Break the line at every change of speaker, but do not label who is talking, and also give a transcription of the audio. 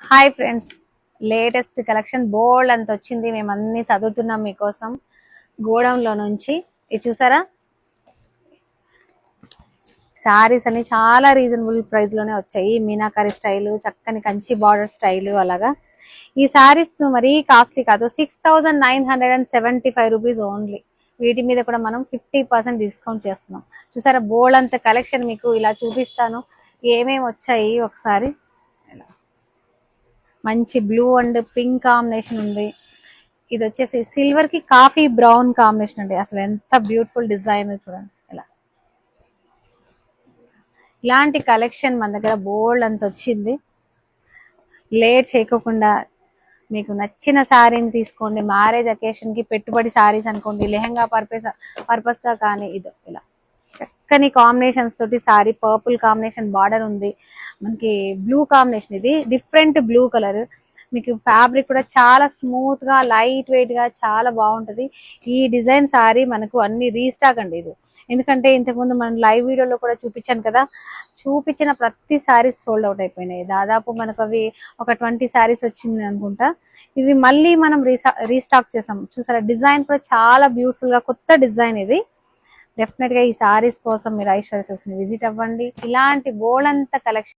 Hi friends, latest collection బోల్డ్ అంత వచ్చింది. మేము అన్ని చదువుతున్నాం మీకోసం గోడౌన్లో నుంచి. ఇది చూసారా, శారీస్ అన్ని చాలా రీజనబుల్ ప్రైస్ లోనే వచ్చాయి. మీనాకారి స్టైల్, చక్కని కంచి బార్డర్ స్టైల్, అలాగా ఈ శారీస్ మరీ కాస్ట్లీ కాదు. 6975 రూపీస్ ఓన్లీ. వీటి మీద కూడా మనం 50% డిస్కౌంట్ చేస్తున్నాం. చూసారా, బోల్డ్ అంత కలెక్షన్ మీకు ఇలా చూపిస్తాను. ఏమేమి వచ్చాయి ఒకసారి. మంచి బ్లూ అండ్ పింక్ కాంబినేషన్ ఉంది. ఇది వచ్చేసి సిల్వర్ కి కాఫీ బ్రౌన్ కాంబినేషన్ అండి. అసలు ఎంత బ్యూటిఫుల్ డిజైన్ చూడండి. ఇలాంటి కలెక్షన్ మన దగ్గర బోల్డ్ అంత వచ్చింది. లేట్ చేయకోకుండా మీకు నచ్చిన శారీని తీసుకోండి. మ్యారేజ్ అకేషన్ కి పెట్టుబడి శారీస్ అనుకోండి, లెహంగా పర్పస్ గా కానీ. ఇది ఇలా చక్కని కాంబినేషన్స్ తోటి శారీ. పర్పుల్ కాంబినేషన్ బార్డర్ ఉంది, మనకి బ్లూ కాంబినేషన్. ఇది డిఫరెంట్ బ్లూ కలర్. మీకు ఫ్యాబ్రిక్ కూడా చాలా స్మూత్ గా, లైట్ వెయిట్ గా చాలా బాగుంటది. ఈ డిజైన్ శారీ మనకు అన్ని రీస్టాక్ అండి. ఇది ఎందుకంటే ఇంతకుముందు మనం లైవ్ వీడియోలో కూడా చూపించాను కదా, చూపించిన ప్రతి శారీస్ సోల్డ్ అవుట్ అయిపోయినాయి. దాదాపు మనకు అవి ఒక 20 శారీస్ వచ్చింది అనుకుంటా. ఇవి మళ్ళీ మనం రీస్టాక్ చేసాం. చూసారా, డిజైన్ కూడా చాలా బ్యూటిఫుల్ గా కొత్త డిజైన్. ఇది డెఫినెట్ గా ఈ శారీస్ కోసం మీరు ఐశ్వర్య సిల్క్స్ ని విజిట్ అవ్వండి. ఇలాంటి బోల్డ్ అంత కలెక్షన్